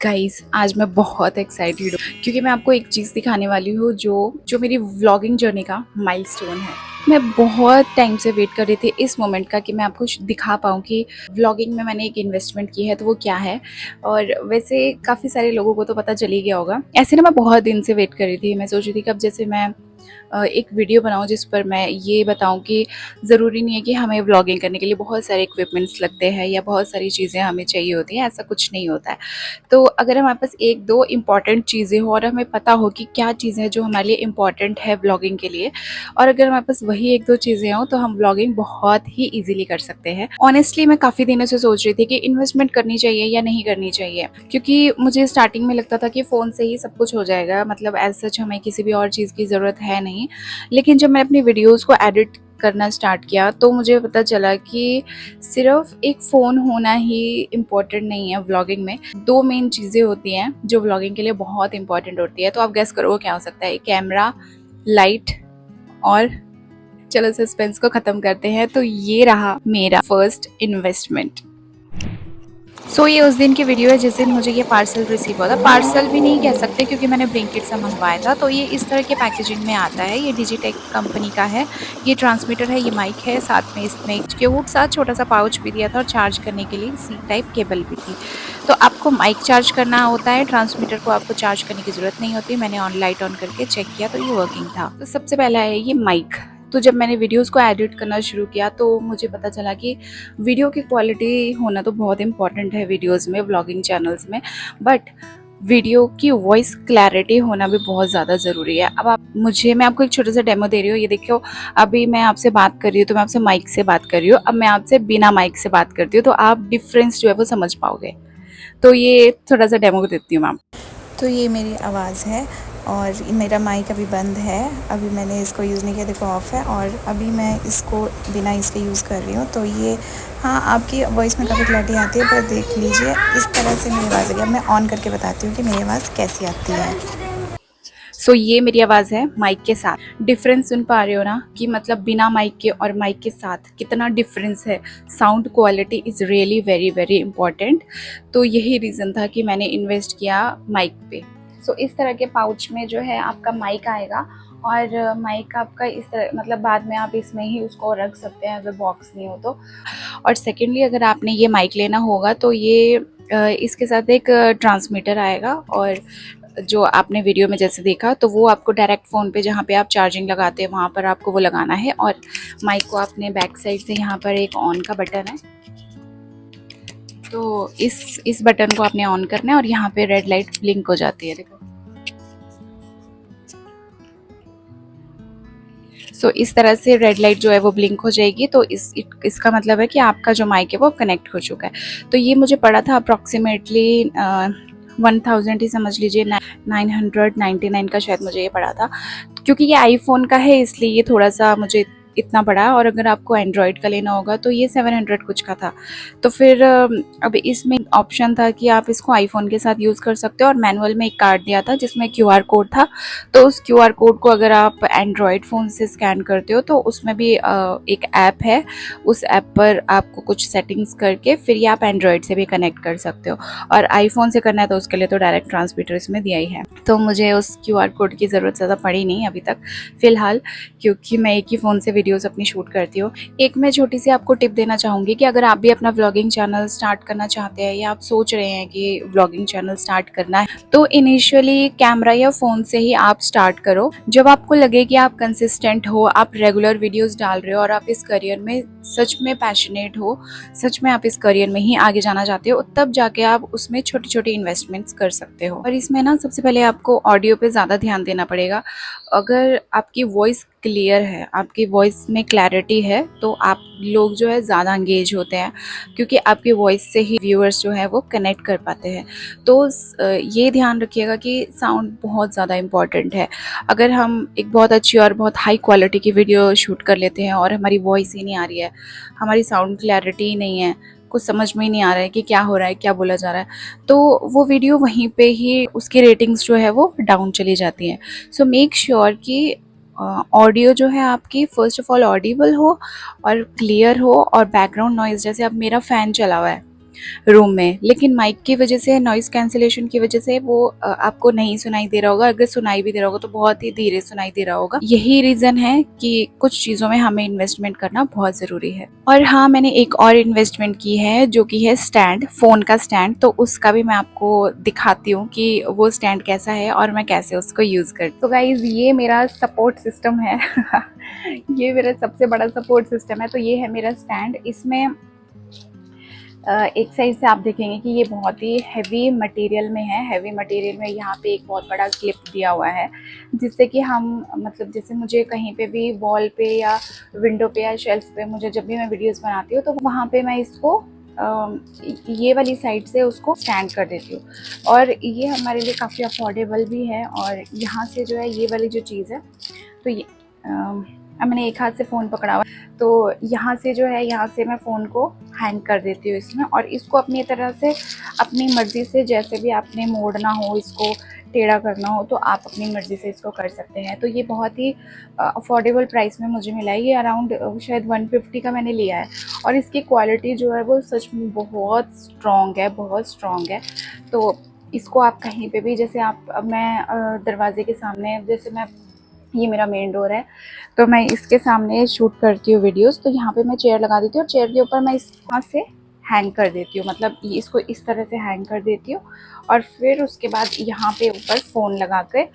Guys आज मैं बहुत एक्साइटेड हूँ क्योंकि मैं आपको एक चीज़ दिखाने वाली हूँ जो जो मेरी व्लॉगिंग जर्नी का माइलस्टोन है। मैं बहुत टाइम से वेट कर रही थी इस मोमेंट का कि मैं आपको दिखा पाऊँ कि व्लॉगिंग में मैंने एक इन्वेस्टमेंट की है तो वो क्या है। और वैसे काफ़ी सारे लोगों को तो पता चल ही गया होगा। ऐसे ना मैं बहुत दिन से वेट कर रही थी। मैं सोच रही थी कि अब जैसे मैं एक वीडियो बनाऊँ जिस पर मैं ये बताऊँ कि ज़रूरी नहीं है कि हमें व्लॉगिंग करने के लिए बहुत सारे इक्विपमेंट्स लगते हैं या बहुत सारी चीज़ें हमें चाहिए होती हैं, ऐसा कुछ नहीं होता है। तो अगर हमारे पास 1-2 इम्पॉर्टेंट चीज़ें हो और हमें पता हो कि क्या चीज़ें हैं जो हमारे लिए इम्पॉर्टेंट है व्लॉगिंग के लिए, और अगर हमारे पास वही 1-2 चीज़ें हों तो हम व्लॉगिंग बहुत ही ईज़िली कर सकते हैं। ऑनेस्टली मैं काफ़ी दिनों से सोच रही थी कि इन्वेस्टमेंट करनी चाहिए या नहीं करनी चाहिए, क्योंकि मुझे स्टार्टिंग में लगता था कि फ़ोन से ही सब कुछ हो जाएगा, मतलब एज़ सच हमें किसी भी और चीज़ की ज़रूरत है नहीं। लेकिन जब मैं अपनी वीडियोज़ को एडिट करना स्टार्ट किया तो मुझे पता चला कि सिर्फ एक फ़ोन होना ही इम्पोर्टेंट नहीं है व्लॉगिंग में। 2 मेन चीज़ें होती हैं जो व्लॉगिंग के लिए बहुत इम्पोर्टेंट होती है। तो आप गेस करो वो क्या हो सकता है? कैमरा, लाइट और चलो सस्पेंस को ख़त्म करते हैं। तो ये रहा मेरा फर्स्ट इन्वेस्टमेंट। ये उस दिन की वीडियो है जिस दिन मुझे ये पार्सल रिसीव हुआ था। पार्सल भी नहीं कह सकते क्योंकि मैंने ब्लिंकिट से मंगवाया था। तो ये इस तरह के पैकेजिंग में आता है। ये डिजिटेक कंपनी का है। ये ट्रांसमीटर है, ये माइक है, साथ में इसमें एक क्यूट सा छोटा सा पाउच भी दिया था और चार्ज करने के लिए सी टाइप केबल भी थी। तो आपको माइक चार्ज करना होता है, ट्रांसमीटर को आपको चार्ज करने की ज़रूरत नहीं होती। मैंने ऑन लाइट ऑन करके चेक किया तो ये वर्किंग था। तो सबसे पहला है ये माइक। तो जब मैंने वीडियोज़ को एडिट करना शुरू किया तो मुझे पता चला कि वीडियो की क्वालिटी होना तो बहुत इम्पॉर्टेंट है वीडियोज़ में, व्लॉगिंग चैनल्स में, बट वीडियो की वॉइस क्लैरिटी होना भी बहुत ज़्यादा ज़रूरी है। अब आप मुझे मैं आपको एक छोटा सा डेमो दे रही हूँ। ये देखियो, अभी मैं आपसे बात कर रही हूँ तो मैं आपसे माइक से बात कर रही हूँ। अब मैं आपसे बिना माइक से बात करती हूँ तो आप डिफरेंस जो है वो समझ पाओगे। तो ये थोड़ा सा डेमो देती हूँ मैं आपको। तो ये मेरी आवाज़ है और मेरा माइक अभी बंद है। अभी मैंने इसको यूज़ नहीं किया, देखो ऑफ़ है, और अभी मैं इसको बिना इसके यूज़ कर रही हूँ। तो ये हाँ, आपकी वॉइस में काफ़ी क्लैरिटी आती है, पर देख लीजिए इस तरह से मेरी आवाज़ आ रही है। अब मैं ऑन करके बताती हूँ कि मेरी आवाज़ कैसी आती है। ये मेरी आवाज़ है माइक के साथ। डिफरेंस सुन पा रहे हो ना कि मतलब बिना माइक के और माइक के साथ कितना डिफरेंस है। Sound quality is really very very important. तो यही रीज़न था कि मैंने इन्वेस्ट किया माइक पे। इस तरह के पाउच में जो है आपका माइक आएगा, और माइक आपका इस तरह, मतलब बाद में आप इसमें ही उसको रख सकते हैं अगर बॉक्स नहीं हो तो। और सेकेंडली अगर आपने ये माइक लेना होगा तो ये इसके साथ एक ट्रांसमीटर आएगा, और जो आपने वीडियो में जैसे देखा तो वो आपको डायरेक्ट फ़ोन पे जहाँ पे आप चार्जिंग लगाते हैं वहाँ पर आपको वो लगाना है। और माइक को आपने बैक साइड से, यहाँ पर एक ऑन का बटन है, तो इस बटन को आपने ऑन करना है और यहाँ पे रेड लाइट ब्लिंक हो जाती है, देखो। इस तरह से रेड लाइट जो है वो ब्लिंक हो जाएगी। तो इसका मतलब है कि आपका जो माइक है वो कनेक्ट हो चुका है। तो ये मुझे पड़ा था अप्रॉक्सीमेटली 1000 ही समझ लीजिए, 999 का शायद मुझे ये पड़ा था। क्योंकि ये आईफोन का है इसलिए ये थोड़ा सा मुझे इतना पड़ा, और अगर आपको एंड्रॉयड का लेना होगा तो ये 700 कुछ का था। तो फिर अब इसमें ऑप्शन था कि आप इसको आईफोन के साथ यूज़ कर सकते हो, और मैनुअल में एक कार्ड दिया था जिसमें क्यूआर कोड था। तो उस क्यूआर कोड को अगर आप एंड्रॉयड फ़ोन से स्कैन करते हो तो उसमें भी एक ऐप है। उस ऐप पर आपको कुछ सेटिंग्स करके फिर ये आप एंड्रॉयड से भी कनेक्ट कर सकते हो, और आईफोन से करना है तो उसके लिए तो डायरेक्ट ट्रांसमीटर इसमें दिया ही है। तो मुझे उस क्यूआर कोड की ज़रूरत ज़्यादा पड़ी नहीं अभी तक फ़िलहाल, क्योंकि मैं एक ही फ़ोन से वीडियोस अपनी शूट करती हूँ। एक मैं छोटी सी आपको टिप देना चाहूँगी कि अगर आप भी अपना व्लॉगिंग चैनल स्टार्ट करना चाहते हैं या आप सोच रहे हैं कि व्लॉगिंग चैनल स्टार्ट करना है, तो इनिशियली कैमरा या फ़ोन से ही आप स्टार्ट करो। जब आपको लगे कि आप कंसिस्टेंट हो, आप रेगुलर वीडियोस डाल रहे हो और आप इस करियर में सच में पैशनेट हो, सच में आप इस करियर में ही आगे जाना चाहते हो, तब जाके आप उसमें छोटी छोटी इन्वेस्टमेंट्स कर सकते हो। और इसमें ना सबसे पहले आपको ऑडियो पे ज़्यादा ध्यान देना पड़ेगा। अगर आपकी वॉइस क्लियर है, आपकी वॉइस में क्लैरिटी है, तो आप लोग जो है ज़्यादा एंगेज होते हैं, क्योंकि आपकी वॉइस से ही व्यूअर्स जो है वो कनेक्ट कर पाते हैं। तो ये ध्यान रखिएगा कि साउंड बहुत ज़्यादा इम्पॉर्टेंट है। अगर हम एक बहुत अच्छी और बहुत हाई क्वालिटी की वीडियो शूट कर लेते हैं और हमारी वॉइस ही नहीं आ रही है, हमारी साउंड क्लैरिटी ही नहीं है, कुछ समझ में ही नहीं आ रहा है कि क्या हो रहा है, क्या बोला जा रहा है, तो वो वीडियो वहीं पे ही उसकी रेटिंग्स जो है वो डाउन चली जाती हैं। मेक श्योर कि ऑडियो जो है आपकी फर्स्ट ऑफ ऑल ऑडिबल हो और क्लियर हो, और बैकग्राउंड नॉइज़, जैसे अब मेरा फ़ैन चला हुआ है रूम में, लेकिन माइक की वजह से, नॉइज़ कैंसिलेशन की वजह से वो आपको नहीं सुनाई दे रहा होगा। अगर सुनाई भी दे रहा होगा तो बहुत ही धीरे सुनाई दे रहा होगा। यही रीज़न है कि कुछ चीज़ों में हमें इन्वेस्टमेंट करना बहुत ज़रूरी है। और हाँ, मैंने एक और इन्वेस्टमेंट की है जो कि है स्टैंड, फ़ोन का स्टैंड। तो उसका भी मैं आपको दिखाती हूँ कि वो स्टैंड कैसा है और मैं कैसे उसको यूज़ करती हूँ। तो गाइज़, ये मेरा सपोर्ट सिस्टम है ये मेरा सबसे बड़ा सपोर्ट सिस्टम है। तो ये है मेरा स्टैंड। इसमें एक साइड से आप देखेंगे कि ये बहुत ही हैवी मटेरियल में है। हैवी मटेरियल में यहाँ पे एक बहुत बड़ा क्लिप दिया हुआ है, जिससे कि हम, मतलब जैसे मुझे कहीं पे भी वॉल पे या विंडो पे या शेल्फ पे, मुझे जब भी मैं वीडियोस बनाती हूँ तो वहाँ पे मैं इसको ये वाली साइड से उसको स्टैंड कर देती हूँ। और ये हमारे लिए काफ़ी अफोर्डेबल भी है। और यहाँ से जो है ये वाली जो चीज़ है, तो ये अब मैंने एक हाथ से फ़ोन पकड़ा हुआ, तो यहाँ से जो है, यहाँ से मैं फ़ोन को हैंग कर देती हूँ इसमें। और इसको अपनी तरह से, अपनी मर्ज़ी से, जैसे भी आपने मोड़ना हो, इसको टेढ़ा करना हो, तो आप अपनी मर्ज़ी से इसको कर सकते हैं। तो ये बहुत ही अफोर्डेबल प्राइस में मुझे मिला है। ये अराउंड शायद 150 का मैंने लिया है। और इसकी क्वालिटी जो है वो सच में बहुत स्ट्रॉन्ग है, बहुत स्ट्रॉन्ग है। तो इसको आप कहीं पे भी, जैसे आप, अब मैं दरवाजे के सामने, जैसे मैं, ये मेरा मेन डोर है, तो मैं इसके सामने शूट करती हूँ वीडियोस, तो यहाँ पे मैं चेयर लगा देती हूँ और चेयर के ऊपर मैं इस यहाँ से हैंग कर देती हूँ, मतलब इसको इस तरह से हैंग कर देती हूँ। और फिर उसके बाद यहाँ पे ऊपर फ़ोन लगा के,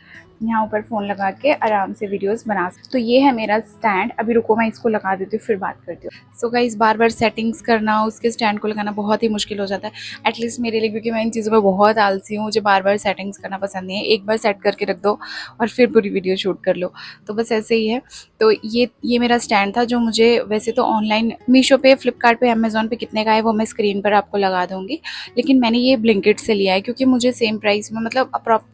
यहाँ ऊपर फ़ोन लगा के आराम से वीडियोस बना सकती। तो ये है मेरा स्टैंड। अभी रुको, मैं इसको लगा देती हूँ, फिर बात करती हूँ। सो गाइस, बार बार सेटिंग्स करना, उसके स्टैंड को लगाना बहुत ही मुश्किल हो जाता है, एटलीस्ट मेरे लिए, क्योंकि मैं इन चीज़ों में बहुत आलसी हूँ। मुझे बार बार सेटिंग्स करना पसंद नहीं है। एक बार सेट करके रख दो और फिर पूरी वीडियो शूट कर लो, तो बस ऐसे ही है। तो ये मेरा स्टैंड था, जो मुझे वैसे तो ऑनलाइन मीशो पे, फ्लिपकार्ट पे, अमेज़न पे कितने का है वो मैं स्क्रीन पर आपको लगा दूँगी, लेकिन मैंने ये ब्लिंकिट से लिया है, क्योंकि मुझे सेम प्राइस में, मतलब अप्रॉक्सीमेट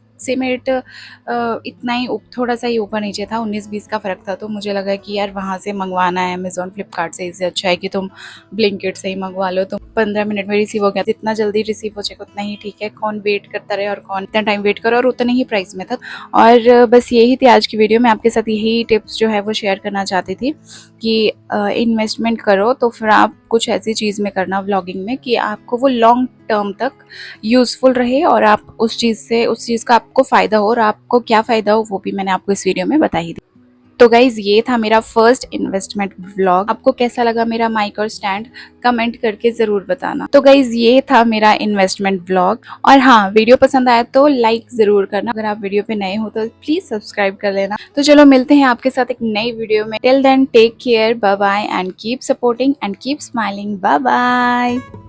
इतना ही, थोड़ा सा ही ऊपर नीचे था, 19-20 का फ़र्क था। तो मुझे लगा कि यार वहाँ से मंगवाना है, अमेज़न फ्लिपकार्ट से, इससे अच्छा है कि तुम ब्लिंकिट से ही मंगवा लो। तो 15 मिनट में रिसीव हो गया। जितना जल्दी रिसीव हो जाएगा उतना ही ठीक है। कौन वेट करता रहे और कौन इतना टाइम वेट करो, और उतने ही प्राइस में था। और बस यही थी आज की वीडियो में। आपके साथ यही टिप्स जो है वो शेयर करना चाहती थी कि इन्वेस्टमेंट करो तो फिर आप कुछ ऐसी चीज़ में करना, व्लॉगिंग में, कि आपको वो लॉन्ग टर्म तक यूज़फुल रहे और आप उस चीज़ का आपको फ़ायदा हो, और आपको क्या फ़ायदा हो वो भी मैंने आपको इस वीडियो में बता ही दी। तो गाइज़, ये था मेरा फर्स्ट इन्वेस्टमेंट व्लॉग। आपको कैसा लगा मेरा माइक और स्टैंड, कमेंट करके ज़रूर बताना। तो गाइज़, ये था मेरा इन्वेस्टमेंट व्लॉग। और हाँ, वीडियो पसंद आया तो लाइक ज़रूर करना। अगर आप वीडियो पे नए हो तो प्लीज़ सब्सक्राइब कर लेना। तो चलो, मिलते हैं आपके साथ एक नई वीडियो में। Till then, take care, bye bye, and keep supporting and keep smiling. Bye bye.